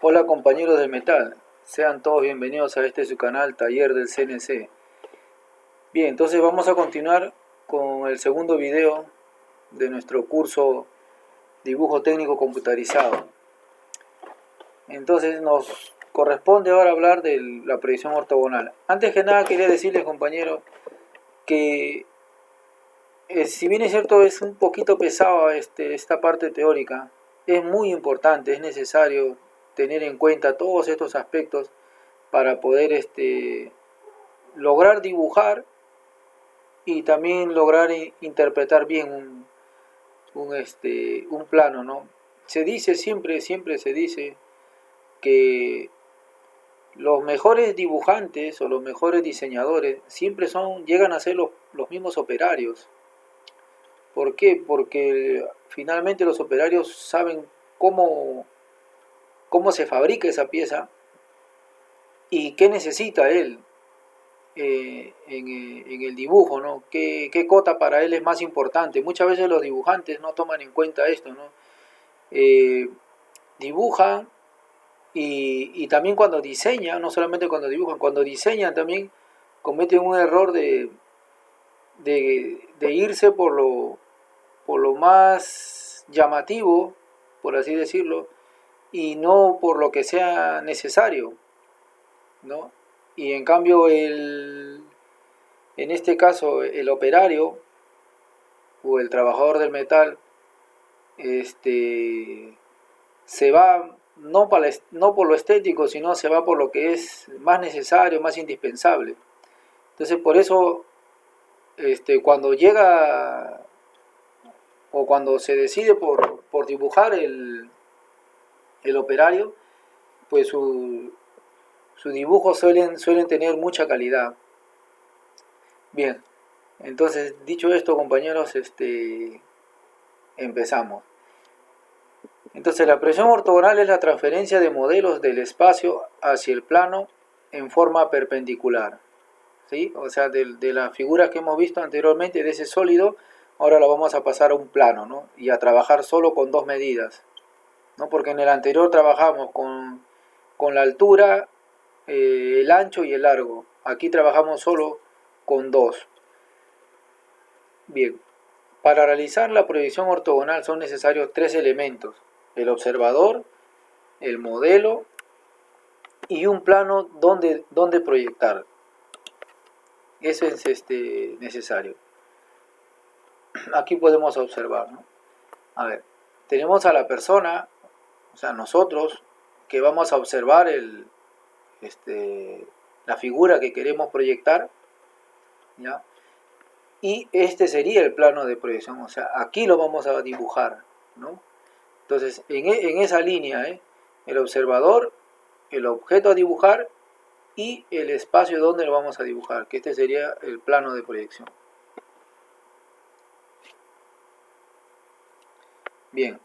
Hola compañeros del metal, sean todos bienvenidos a este su canal Taller del CNC. Bien, entonces vamos a continuar con el segundo video de nuestro curso Dibujo Técnico Computarizado. Entonces nos corresponde ahora hablar de la proyección ortogonal. Antes que nada quería decirles, compañeros, que si bien es cierto es un poquito pesado esta parte teórica, es muy importante, es necesario tener en cuenta todos estos aspectos para poder lograr dibujar y también lograr interpretar bien un plano, ¿no? Se dice siempre se dice que los mejores dibujantes o los mejores diseñadores siempre llegan a ser los mismos operarios. ¿Por qué? Porque finalmente los operarios saben cómo se fabrica esa pieza y qué necesita él en el dibujo, ¿no? ¿Qué cota para él es más importante? Muchas veces los dibujantes no toman en cuenta esto, ¿no? Dibujan y también cuando diseñan, no solamente cuando dibujan, cuando diseñan también cometen un error de irse por lo más llamativo, por así decirlo, y no por lo que sea necesario, ¿no? Y en cambio en este caso el operario o el trabajador del metal se va no por lo estético, sino se va por lo que es más necesario, más indispensable. Entonces por eso cuando llega o cuando se decide por dibujar el operario, pues sus dibujos suelen tener mucha calidad. Bien, entonces dicho esto, compañeros, empezamos. Entonces la proyección ortogonal es la transferencia de modelos del espacio hacia el plano en forma perpendicular, ¿sí? O sea, de la figura que hemos visto anteriormente, de ese sólido, ahora la vamos a pasar a un plano, ¿no? Y a trabajar solo con dos medidas, ¿no? Porque en el anterior trabajamos con la altura, el ancho y el largo. Aquí trabajamos solo con dos. Bien, para realizar la proyección ortogonal son necesarios tres elementos: el observador, el modelo y un plano donde proyectar. Eso es necesario. Aquí podemos observar, ¿no? A ver, tenemos a la persona, o sea, nosotros, que vamos a observar la figura que queremos proyectar, ¿ya? Y este sería el plano de proyección, o sea, aquí lo vamos a dibujar, ¿no? Entonces, en esa línea, el observador, el objeto a dibujar y el espacio donde lo vamos a dibujar, que este sería el plano de proyección. Bien,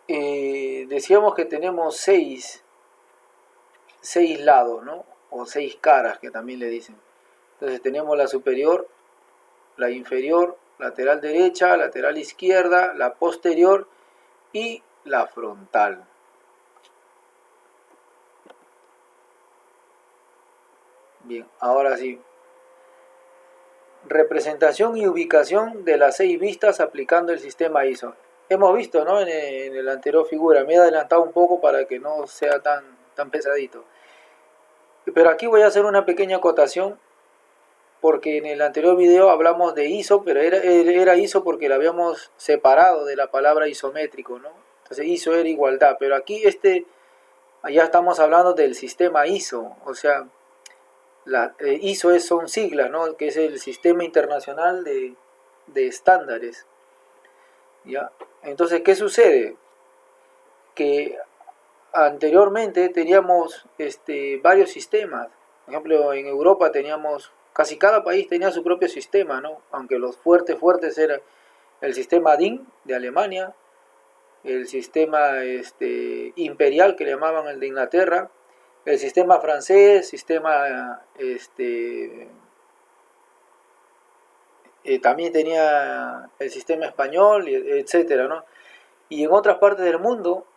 decíamos que tenemos seis lados, ¿no? O seis caras, que también le dicen. Entonces tenemos la superior, la inferior, lateral derecha, lateral izquierda, la posterior y la frontal. Bien, ahora sí. Representación y ubicación de las seis vistas aplicando el sistema ISO. Hemos visto, ¿no? En el anterior figura. Me he adelantado un poco para que no sea tan pesadito. Pero aquí voy a hacer una pequeña acotación, porque en el anterior video hablamos de ISO, pero era ISO porque lo habíamos separado de la palabra isométrico, ¿no? Entonces ISO era igualdad, pero aquí ya estamos hablando del sistema ISO, o sea, ISO son siglas, ¿no? Que es el Sistema Internacional de Estándares, ¿ya? Entonces, ¿qué sucede? Que anteriormente teníamos varios sistemas. Por ejemplo, en Europa teníamos, casi cada país tenía su propio sistema, ¿no? Aunque los fuertes eran el sistema DIN de Alemania, el sistema imperial que le llamaban el de Inglaterra, el sistema francés, también tenía el sistema español, etcétera, ¿no? Y en otras partes del mundo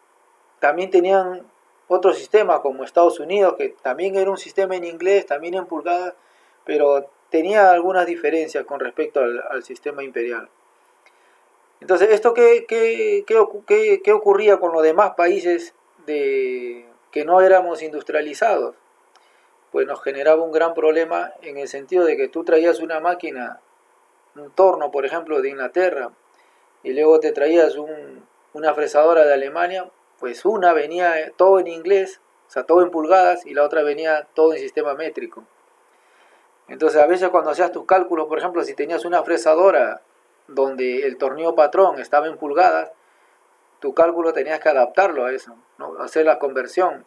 también tenían otro sistema como Estados Unidos, que también era un sistema en inglés, también en pulgadas, pero tenía algunas diferencias con respecto al sistema imperial. Entonces, ¿esto qué ocurría con los demás países que no éramos industrializados? Pues nos generaba un gran problema en el sentido de que tú traías una máquina, un torno, por ejemplo, de Inglaterra, y luego te traías una fresadora de Alemania, pues una venía todo en inglés, o sea, todo en pulgadas, y la otra venía todo en sistema métrico. Entonces, a veces cuando hacías tus cálculos, por ejemplo, si tenías una fresadora donde el tornillo patrón estaba en pulgadas, tu cálculo tenías que adaptarlo a eso, ¿no? Hacer la conversión.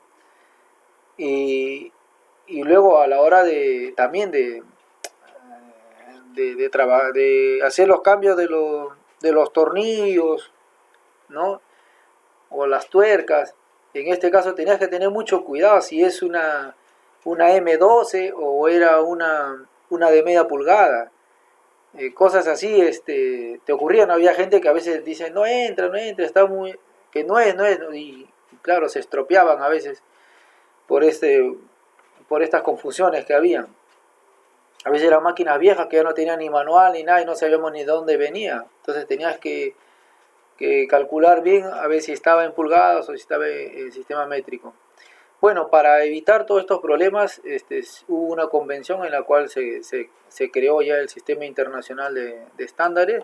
Y, y luego a la hora de también de hacer los cambios de los tornillos, ¿no? O las tuercas, en este caso tenías que tener mucho cuidado si es una M12 o era una de media pulgada. Cosas así te ocurrían. Había gente que a veces dice, no entra, no entra, está muy... que no es, y claro, se estropeaban a veces por, por estas confusiones que habían. A veces eran máquinas viejas que ya no tenían ni manual ni nada y no sabíamos ni de dónde venía. Entonces tenías que calcular bien a ver si estaba en pulgadas o si estaba en sistema métrico. Bueno, para evitar todos estos problemas, hubo una convención en la cual se creó ya el Sistema Internacional de Estándares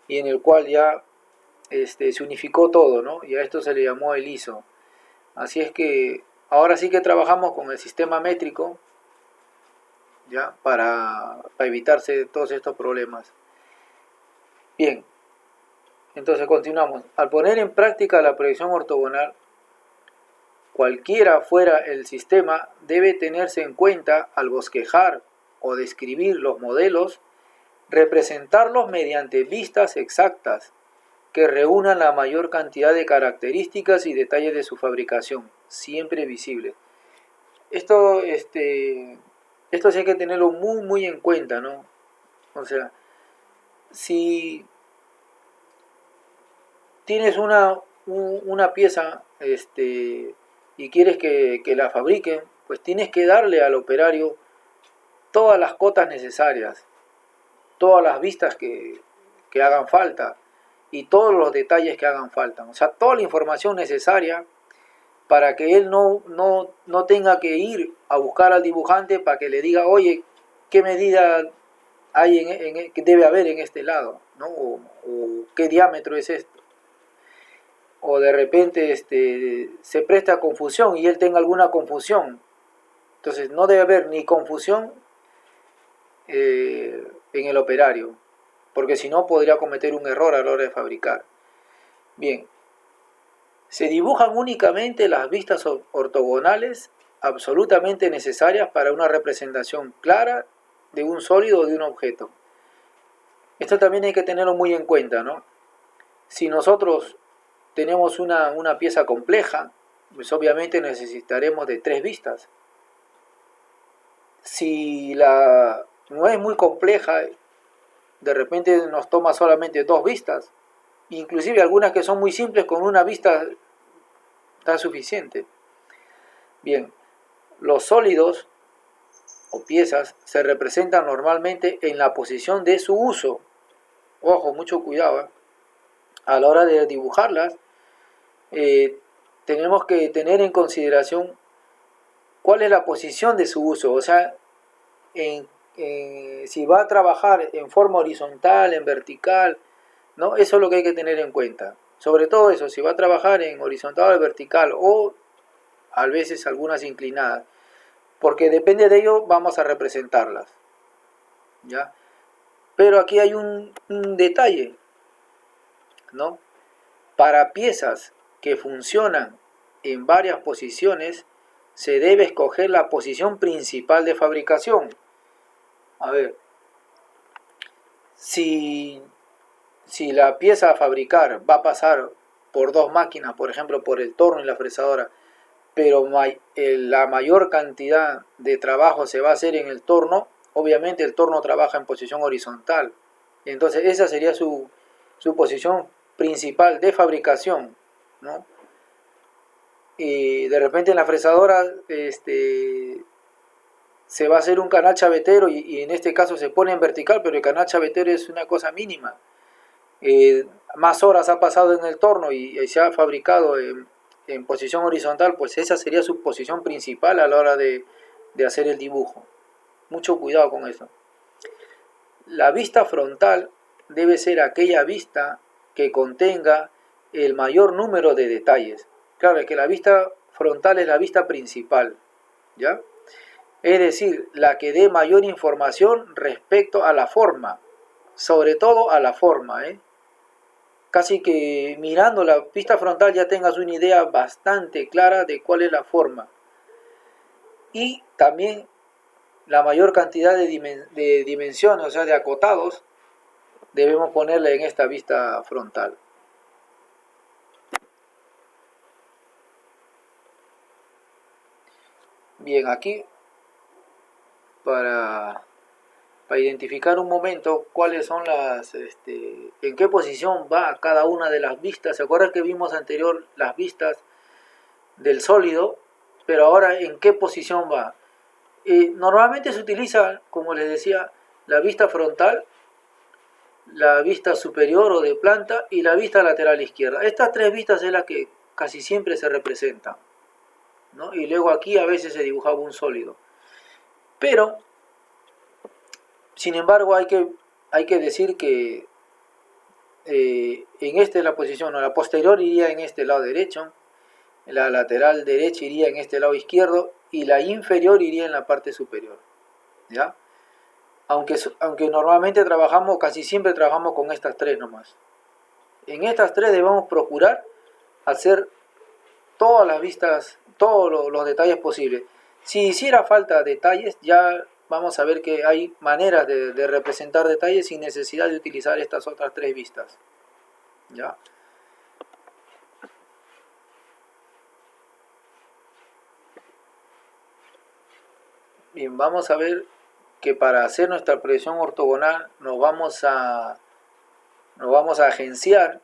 y en el cual ya se unificó todo, ¿no? Y a esto se le llamó el ISO. Así es que ahora sí que trabajamos con el sistema métrico, ¿ya? Para evitarse todos estos problemas. Bien, entonces continuamos. Al poner en práctica la proyección ortogonal, cualquiera fuera el sistema, debe tenerse en cuenta al bosquejar o describir los modelos, representarlos mediante vistas exactas que reúnan la mayor cantidad de características y detalles de su fabricación, siempre visibles. Esto sí hay que tenerlo muy, muy en cuenta, ¿no? O sea, si tienes una pieza y quieres que la fabriquen, pues tienes que darle al operario todas las cotas necesarias, todas las vistas que hagan falta y todos los detalles que hagan falta. O sea, toda la información necesaria para que él no tenga que ir a buscar al dibujante para que le diga, oye, ¿qué medida hay que debe haber en este lado? ¿No? O qué diámetro es esto. O de repente se presta a confusión y él tenga alguna confusión. Entonces no debe haber ni confusión en el operario, porque si no podría cometer un error a la hora de fabricar. Bien, se dibujan únicamente las vistas ortogonales absolutamente necesarias para una representación clara de un sólido o de un objeto. Esto también hay que tenerlo muy en cuenta, ¿no? Si nosotros tenemos una pieza compleja, pues obviamente necesitaremos de 3 vistas. Si no es muy compleja, de repente nos toma solamente 2 vistas. Inclusive algunas que son muy simples, con una vista está suficiente. Bien, los sólidos o piezas se representan normalmente en la posición de su uso. Ojo, mucho cuidado, a la hora de dibujarlas. Tenemos que tener en consideración cuál es la posición de su uso, o sea, si va a trabajar en forma horizontal, en vertical, ¿no? Eso es lo que hay que tener en cuenta. Sobre todo eso, si va a trabajar en horizontal o vertical o a veces algunas inclinadas, porque depende de ello vamos a representarlas, ¿ya? Pero aquí hay un detalle, ¿no? Para piezas que funcionan en varias posiciones, se debe escoger la posición principal de fabricación. A ver, si la pieza a fabricar va a pasar por 2 máquinas, por ejemplo, por el torno y la fresadora, pero la mayor cantidad de trabajo se va a hacer en el torno, obviamente el torno trabaja en posición horizontal. Entonces esa sería su posición principal de fabricación, ¿no? y de repente en la fresadora se va a hacer un canal chavetero y en este caso se pone en vertical, pero el canal chavetero es una cosa mínima. Más horas ha pasado en el torno y se ha fabricado en posición horizontal, pues esa sería su posición principal a la hora de hacer el dibujo. Mucho cuidado con eso. La vista frontal debe ser aquella vista que contenga el mayor número de detalles. Claro, es que la vista frontal es la vista principal, ¿ya? Es decir, la que dé mayor información respecto a la forma, sobre todo a la forma, ¿eh? Casi que mirando la vista frontal ya tengas una idea bastante clara de cuál es la forma. Y también la mayor cantidad de dimensiones, o sea, de acotados, debemos ponerle en esta vista frontal. Bien, aquí para identificar un momento cuáles son en qué posición va cada una de las vistas. ¿Se acuerdan que vimos anterior las vistas del sólido? Pero ahora, ¿en qué posición va? Normalmente se utiliza, como les decía, la vista frontal, la vista superior o de planta y la vista lateral izquierda. Estas tres vistas es la que casi siempre se representan, ¿no? Y luego aquí a veces se dibujaba un sólido. Pero, sin embargo, hay que decir que en la posición, ¿no? La posterior iría en este lado derecho, la lateral derecha iría en este lado izquierdo y la inferior iría en la parte superior, ¿ya? Aunque normalmente casi siempre trabajamos con estas tres nomás. En estas tres debemos procurar hacer todas las vistas, todos los detalles posibles. Si hiciera falta detalles, ya vamos a ver que hay maneras de representar detalles sin necesidad de utilizar estas otras tres vistas, ¿ya? Bien, vamos a ver que para hacer nuestra proyección ortogonal nos vamos a agenciar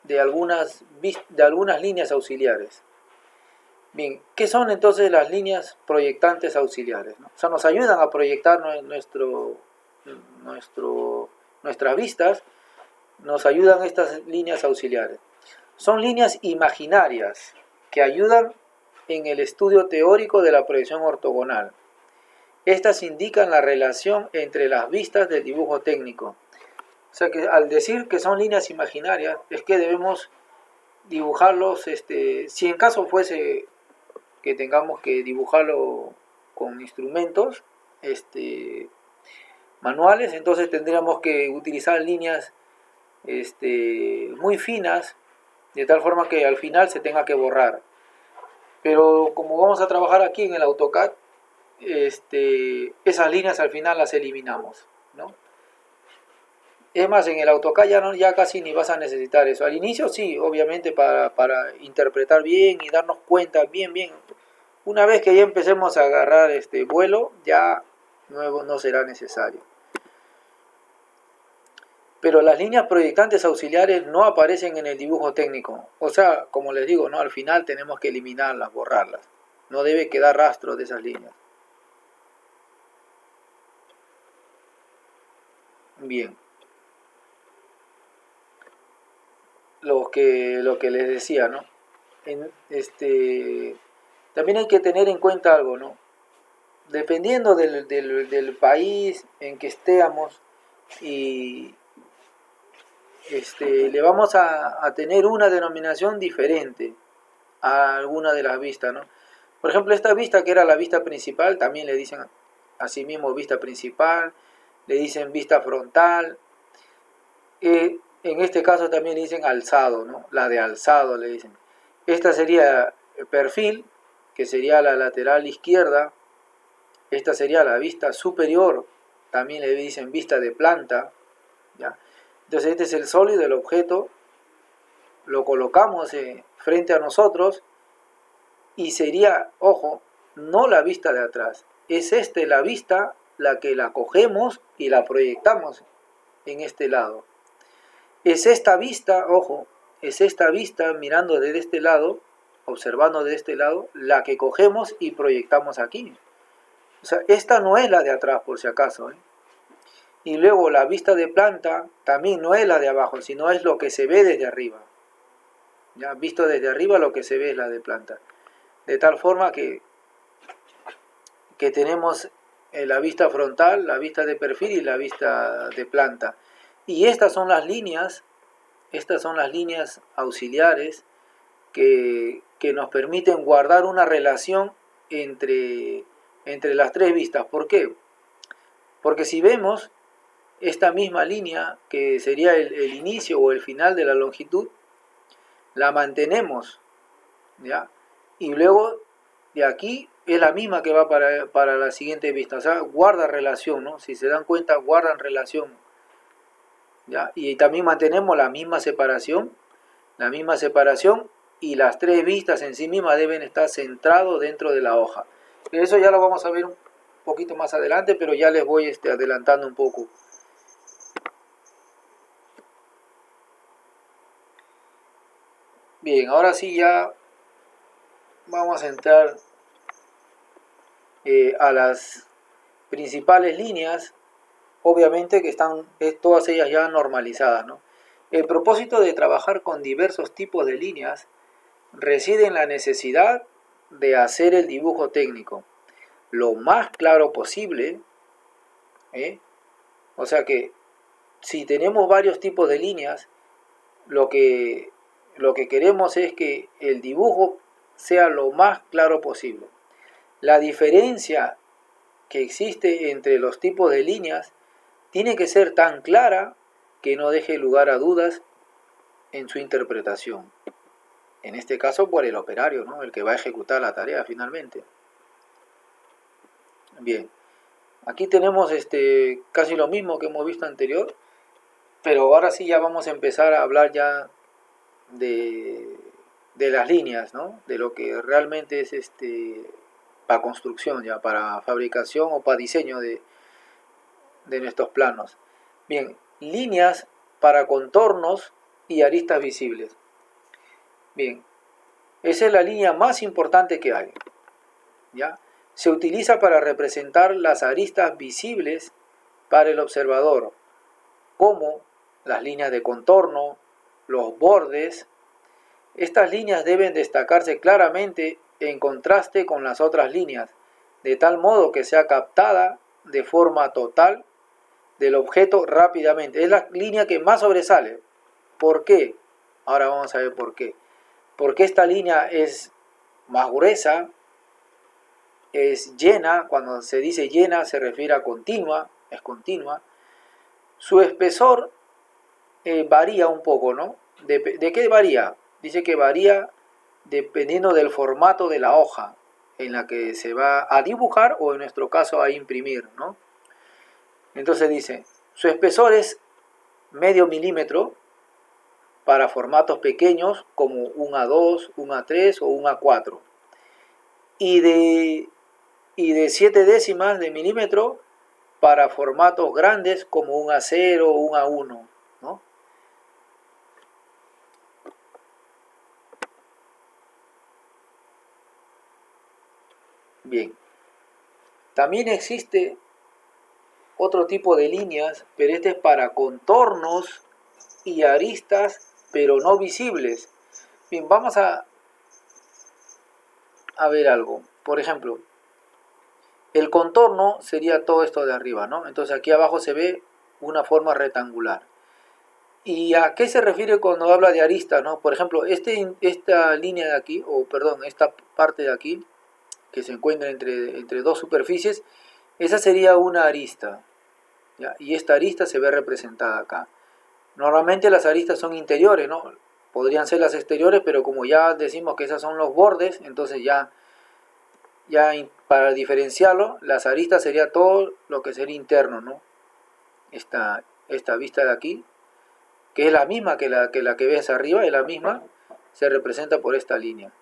de algunas líneas auxiliares. Bien, ¿qué son entonces las líneas proyectantes auxiliares, ¿no? O sea, nos ayudan a proyectar nuestras vistas, nos ayudan estas líneas auxiliares. Son líneas imaginarias que ayudan en el estudio teórico de la proyección ortogonal. Estas indican la relación entre las vistas del dibujo técnico. O sea que al decir que son líneas imaginarias, es que debemos dibujarlos, si en caso fuese que tengamos que dibujarlo con instrumentos manuales, entonces tendríamos que utilizar líneas muy finas, de tal forma que al final se tenga que borrar. Pero como vamos a trabajar aquí en el AutoCAD, esas líneas al final las eliminamos, ¿no? Es más, en el AutoCAD ya casi ni vas a necesitar eso. Al inicio sí, obviamente para interpretar bien y darnos cuenta bien. Una vez que ya empecemos a agarrar vuelo, ya nuevo no será necesario. Pero las líneas proyectantes auxiliares no aparecen en el dibujo técnico. O sea, como les digo, ¿no? Al final tenemos que eliminarlas, borrarlas. No debe quedar rastro de esas líneas. Bien. Lo que les decía, ¿no? También hay que tener en cuenta algo, ¿no? Dependiendo del país en que estemos y le vamos a tener una denominación diferente a alguna de las vistas, ¿no? Por ejemplo, esta vista que era la vista principal, también le dicen así mismo vista principal, le dicen vista frontal, en este caso también le dicen alzado, ¿no? La de alzado le dicen. Esta sería el perfil, que sería la lateral izquierda. Esta sería la vista superior, también le dicen vista de planta, ¿ya? Entonces este es el sólido del objeto, lo colocamos frente a nosotros y sería, ojo, no la vista de atrás, es la vista la que la cogemos y la proyectamos en este lado. Es esta vista, ojo, es esta vista mirando desde este lado, observando de este lado, la que cogemos y proyectamos aquí. O sea, esta no es la de atrás, por si acaso, ¿eh? Y luego la vista de planta también no es la de abajo, sino es lo que se ve desde arriba. Ya visto desde arriba, lo que se ve es la de planta. De tal forma que tenemos la vista frontal, la vista de perfil y la vista de planta. Y estas son las líneas auxiliares que nos permiten guardar una relación entre las tres vistas. ¿Por qué? Porque si vemos esta misma línea, que sería el inicio o el final de la longitud, la mantenemos, ¿ya? Y luego de aquí es la misma que va para la siguiente vista. O sea, guarda relación, ¿no? Si se dan cuenta, guardan relación, ¿ya? Y también mantenemos la misma separación y las tres vistas en sí mismas deben estar centrados dentro de la hoja. Eso ya lo vamos a ver un poquito más adelante, pero ya les voy adelantando un poco. Bien, ahora sí ya vamos a entrar a las principales líneas, obviamente que están todas ellas ya normalizadas, ¿no? El propósito de trabajar con diversos tipos de líneas reside en la necesidad de hacer el dibujo técnico lo más claro posible, ¿eh? O sea que si tenemos varios tipos de líneas, lo que queremos es que el dibujo sea lo más claro posible. La diferencia que existe entre los tipos de líneas tiene que ser tan clara que no deje lugar a dudas en su interpretación. En este caso por el operario, ¿no? El que va a ejecutar la tarea finalmente. Bien, aquí tenemos casi lo mismo que hemos visto anterior, pero ahora sí ya vamos a empezar a hablar ya de las líneas, ¿no? De lo que realmente es para construcción, ya para fabricación o para diseño de nuestros planos. Bien, líneas para contornos y aristas visibles. Bien, esa es la línea más importante que hay, ¿ya? Se utiliza para representar las aristas visibles para el observador, como las líneas de contorno, los bordes. Estas líneas deben destacarse claramente en contraste con las otras líneas, de tal modo que sea captada de forma total del objeto rápidamente. Es la línea que más sobresale. ¿Por qué? Ahora vamos a ver por qué. Porque esta línea es más gruesa, es llena. Cuando se dice llena se refiere a continua, es continua. Su espesor varía un poco, ¿no? ¿De qué varía? Dice que varía dependiendo del formato de la hoja en la que se va a dibujar o en nuestro caso a imprimir, ¿no? Entonces dice, su espesor es medio milímetro para formatos pequeños como un A2, un A3 o un A4. Y de 7 décimas de milímetro para formatos grandes como un A0 o un A1, ¿no? Bien, también existe otro tipo de líneas, pero este es para contornos y aristas, pero no visibles. Bien, vamos a ver algo. Por ejemplo, el contorno sería todo esto de arriba, ¿no? Entonces aquí abajo se ve una forma rectangular. ¿Y a qué se refiere cuando habla de aristas, no? Por ejemplo, esta línea de aquí, o perdón, esta parte de aquí, que se encuentra entre dos superficies, esa sería una arista, ¿ya? Y esta arista se ve representada acá. Normalmente las aristas son interiores, ¿no? Podrían ser las exteriores, pero como ya decimos que esas son los bordes, entonces ya para diferenciarlo, las aristas sería todo lo que sería interno, ¿no? Esta vista de aquí, que es la misma que la que ves arriba, es la misma, se representa por esta línea.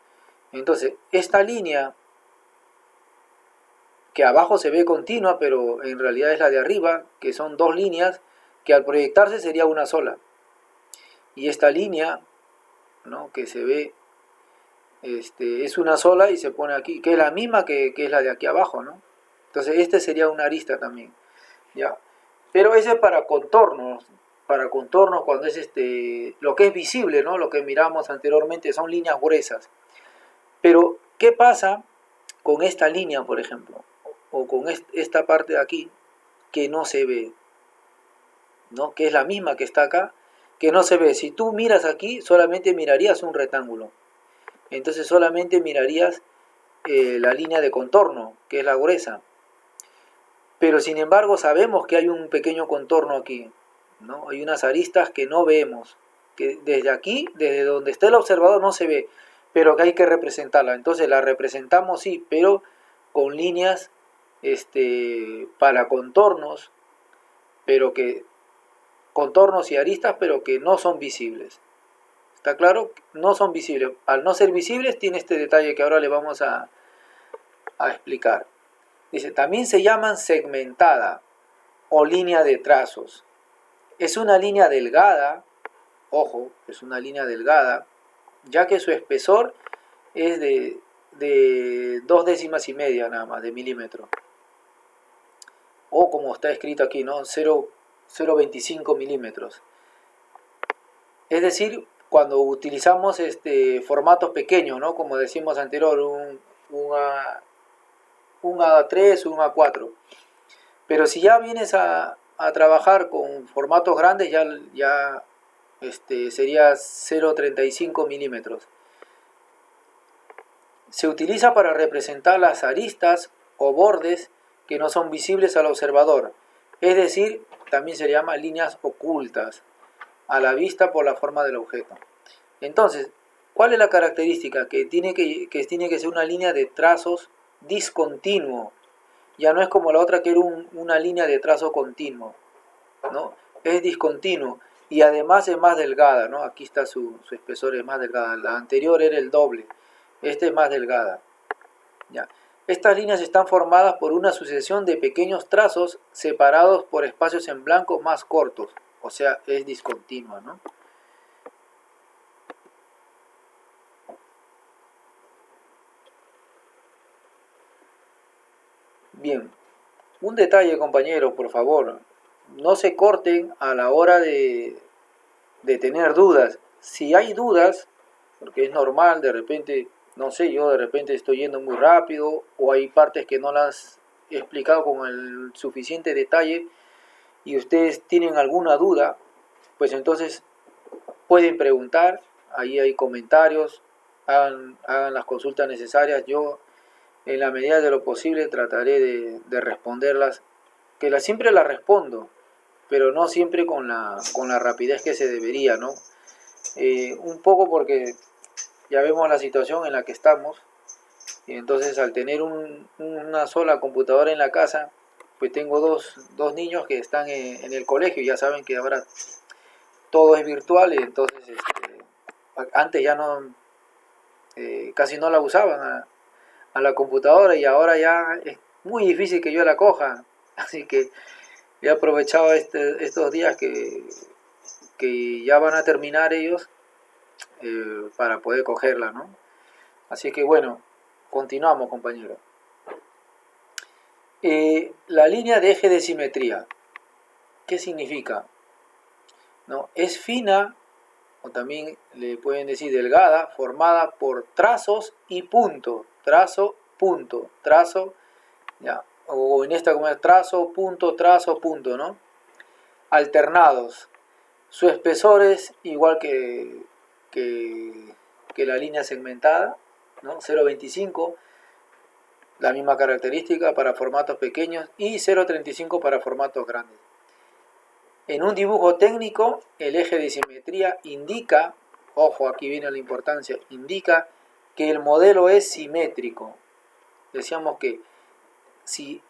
Entonces, esta línea que abajo se ve continua, pero en realidad es la de arriba, que son dos líneas, que al proyectarse sería una sola. Y esta línea, ¿no?, que se ve es una sola y se pone aquí, que es la misma que es la de aquí abajo, ¿no? Entonces este sería una arista también, ¿ya? Pero ese es para contornos cuando es lo que es visible, ¿no? Lo que miramos anteriormente son líneas gruesas. Pero, ¿qué pasa con esta línea, por ejemplo? O con esta parte de aquí, que no se ve, ¿no? Que es la misma que está acá, que no se ve. Si tú miras aquí, solamente mirarías un rectángulo. Entonces solamente mirarías la línea de contorno, que es la gruesa. Pero sin embargo sabemos que hay un pequeño contorno aquí, ¿no? Hay unas aristas que no vemos, que desde aquí, desde donde está el observador no se ve, pero que hay que representarla. Entonces la representamos sí, pero con líneas para contornos, pero que contornos y aristas, pero que no son visibles. ¿Está claro? No son visibles. Al no ser visibles tiene este detalle que ahora le vamos a explicar. Dice, también se llaman segmentada o línea de trazos. Es una línea delgada, ojo, es una línea delgada, ya que su espesor es de 2,5 nada más, de milímetro. O como está escrito aquí, ¿no? 0,25 milímetros. Es decir, cuando utilizamos formatos pequeños, ¿no? Como decimos anterior, un A3, un A4. Pero si ya vienes a trabajar con formatos grandes, ya sería 0,35 milímetros. Se utiliza para representar las aristas o bordes que no son visibles al observador. Es decir, también se llama líneas ocultas a la vista por la forma del objeto. Entonces, ¿cuál es la característica? Que tiene que ser una línea de trazos discontinuo. Ya no es como la otra que era una línea de trazo continuo, ¿no? Es discontinuo y además es más delgada, ¿no? Aquí está su espesor, es más delgada. La anterior era el doble, esta es más delgada. ¿Ya? Estas líneas están formadas por una sucesión de pequeños trazos separados por espacios en blanco más cortos, o sea, es discontinua, ¿no? Bien, un detalle, compañero, por favor, no se corten a la hora de tener dudas. Si hay dudas, porque es normal, de repente, no sé, yo de repente estoy yendo muy rápido o hay partes que no las he explicado con el suficiente detalle y ustedes tienen alguna duda, pues entonces pueden preguntar, ahí hay comentarios, hagan las consultas necesarias. Yo en la medida de lo posible trataré de responderlas, que siempre las respondo, pero no siempre con la rapidez que se debería, ¿no? Un poco porque ya vemos la situación en la que estamos, y entonces al tener una sola computadora en la casa, pues tengo dos niños que están en el colegio, ya saben que ahora todo es virtual, y entonces antes ya no, casi no la usaban a la computadora y ahora ya es muy difícil que yo la coja, así que he aprovechado estos días que ya van a terminar ellos para poder cogerla, ¿no? Así que bueno, continuamos, compañero. La línea de eje de simetría, ¿qué significa? ¿No? Es fina, o también le pueden decir delgada, formada por trazos y punto, trazo, punto, trazo, ya, o en esta como es trazo, punto, ¿no? Alternados. Su espesor es igual que la línea segmentada, ¿no? 0,25, la misma característica para formatos pequeños y 0,35 para formatos grandes. En un dibujo técnico, el eje de simetría indica, ojo, aquí viene la importancia, indica que el modelo es simétrico. Decíamos que si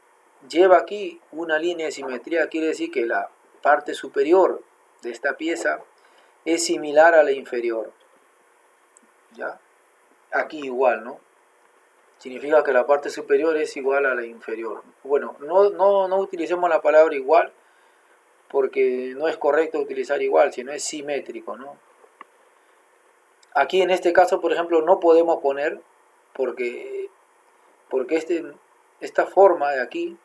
lleva aquí una línea de simetría, quiere decir que la parte superior de esta pieza es similar a la inferior. ¿Ya? Aquí igual, ¿no? Significa que la parte superior es igual a la inferior. Bueno, no utilicemos la palabra igual, porque no es correcto utilizar igual, sino es simétrico, ¿no? Aquí en este caso, por ejemplo, no podemos poner, porque, porque esta forma de aquí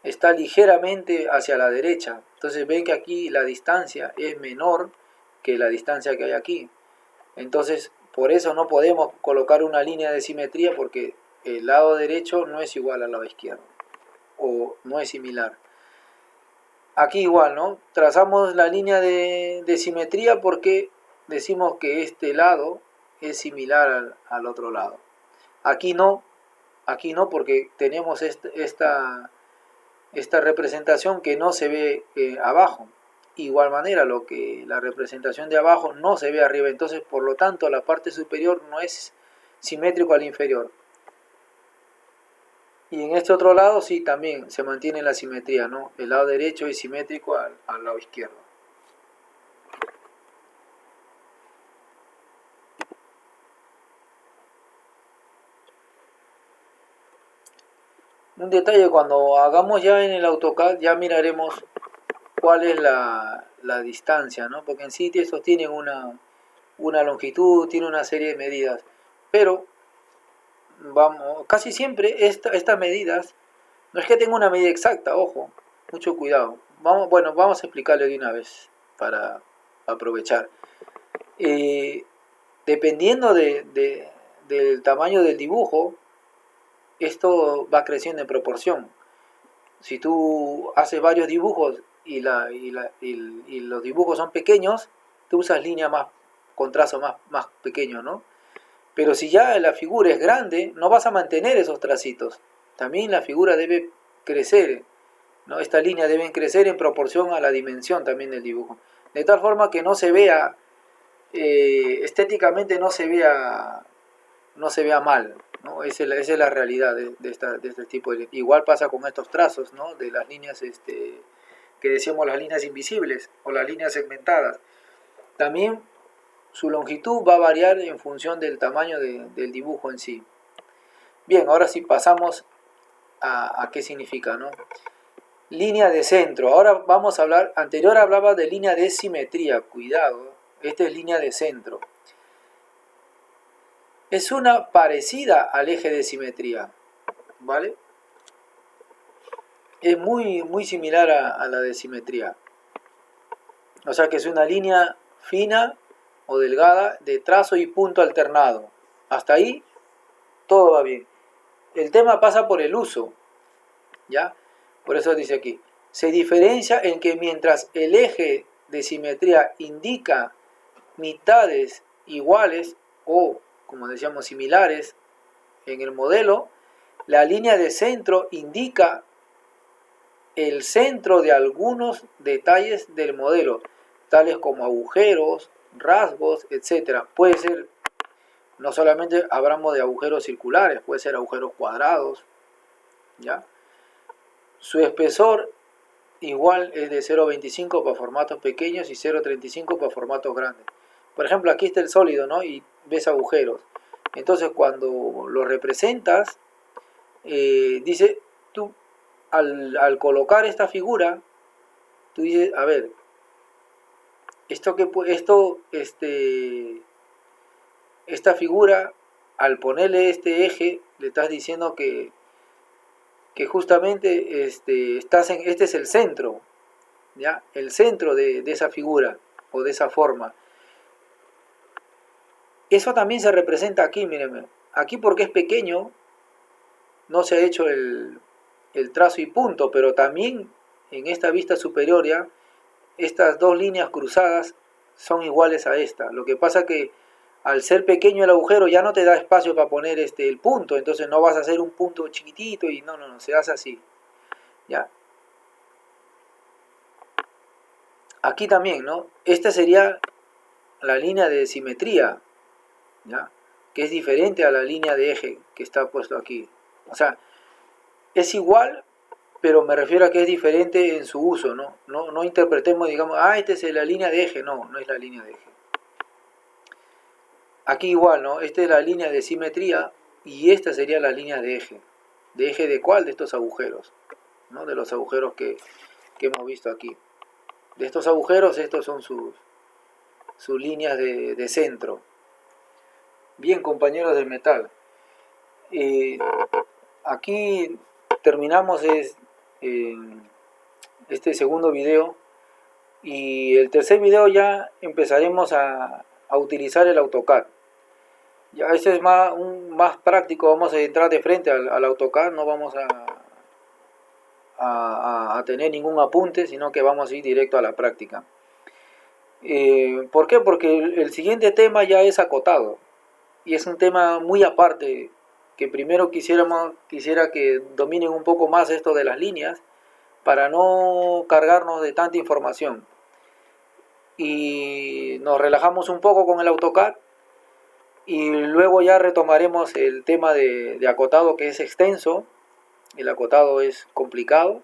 está ligeramente hacia la derecha. Entonces ven que aquí la distancia es menor que la distancia que hay aquí. Entonces, por eso no podemos colocar una línea de simetría, porque el lado derecho no es igual al lado izquierdo, o no es similar. Aquí igual, ¿no? Trazamos la línea de simetría porque decimos que este lado es similar al otro lado. Aquí no porque tenemos esta representación que no se ve abajo. Igual manera, la representación de abajo no se ve arriba, entonces por lo tanto la parte superior no es simétrico al inferior. Y en este otro lado sí también se mantiene la simetría, ¿no? El lado derecho es simétrico al lado izquierdo. Un detalle, cuando hagamos ya en el AutoCAD ya miraremos cuál es la distancia, ¿no? Porque en sí estos tienen una longitud, tiene una serie de medidas, pero vamos, casi siempre estas medidas, no es que tenga una medida exacta, ojo, mucho cuidado. Vamos a explicarle de una vez para aprovechar. Dependiendo del tamaño del dibujo, esto va creciendo en proporción. Si tú haces varios dibujos y los dibujos son pequeños, tú usas líneas con trazos más pequeños, ¿no? Pero si ya la figura es grande, no vas a mantener esos tracitos. También la figura debe crecer, ¿no? Estas líneas deben crecer en proporción a la dimensión también del dibujo. De tal forma que no se vea, estéticamente no se vea mal, ¿no? Esa es la realidad de este tipo de... Igual pasa con estos trazos, ¿no? De las líneas, que decíamos, las líneas invisibles o las líneas segmentadas. También su longitud va a variar en función del tamaño del dibujo en sí. Bien, ahora sí pasamos a qué significa, ¿no? Línea de centro. Ahora vamos a hablar, anterior hablaba de línea de simetría, cuidado, esta es línea de centro. Es una parecida al eje de simetría, ¿vale? Es muy similar a la de simetría. O sea que es una línea fina o delgada de trazo y punto alternado. Hasta ahí todo va bien. El tema pasa por el uso, ¿ya? Por eso dice aquí, se diferencia en que mientras el eje de simetría indica mitades iguales o, como decíamos, similares en el modelo, la línea de centro indica el centro de algunos detalles del modelo, tales como agujeros, rasgos, etc. Puede ser, no solamente hablamos de agujeros circulares, puede ser agujeros cuadrados, ¿ya? Su espesor igual es de 0,25 para formatos pequeños y 0,35 para formatos grandes. Por ejemplo, aquí está el sólido, ¿no? Y ves agujeros. Entonces, cuando lo representas, dice, tú, al colocar esta figura, tú dices, a ver, esta figura, al ponerle este eje, le estás diciendo que justamente este es el centro, ¿ya? El centro de esa figura o de esa forma. Eso también se representa aquí, mírenme. Aquí porque es pequeño, no se ha hecho el trazo y punto, pero también en esta vista superior ya, estas dos líneas cruzadas son iguales a esta. Lo que pasa que al ser pequeño el agujero ya no te da espacio para poner el punto, entonces no vas a hacer un punto chiquitito y no, se hace así. ¿Ya? Aquí también, ¿no? Esta sería la línea de simetría, ¿ya? Que es diferente a la línea de eje que está puesto aquí. O sea, es igual, pero me refiero a que es diferente en su uso, ¿no? No interpretemos, digamos, esta es la línea de eje. No es la línea de eje. Aquí igual, ¿no? Esta es la línea de simetría y esta sería la línea de eje. ¿De eje de cuál? De estos agujeros, ¿no? De los agujeros que hemos visto aquí. De estos agujeros, estos son sus líneas de centro. Bien, compañeros del metal, eh, aquí terminamos eh, este segundo video, y el tercer video ya empezaremos a utilizar el AutoCAD. Ya este es más práctico, vamos a entrar de frente al AutoCAD, no vamos a tener ningún apunte, sino que vamos a ir directo a la práctica. ¿Por qué? Porque el siguiente tema ya es acotado y es un tema muy aparte, que primero quisiera que dominen un poco más esto de las líneas para no cargarnos de tanta información, y nos relajamos un poco con el AutoCAD, y luego ya retomaremos el tema de acotado, que es extenso. El acotado es complicado,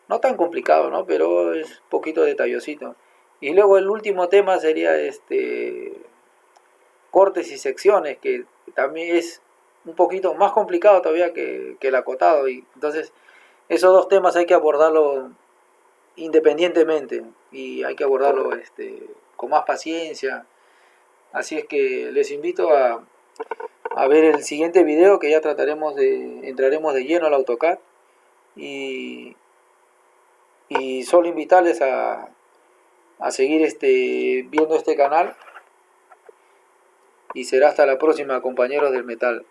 no tan complicado, ¿no? Pero es un poquito detallosito. Y luego el último tema sería cortes y secciones, que también es un poquito más complicado todavía que el acotado. Y entonces esos dos temas hay que abordarlo independientemente, y hay que abordarlo con más paciencia. Así es que les invito a ver el siguiente video, que ya entraremos de lleno al AutoCAD, y, y solo invitarles a seguir viendo este canal, y será hasta la próxima, compañeros del metal.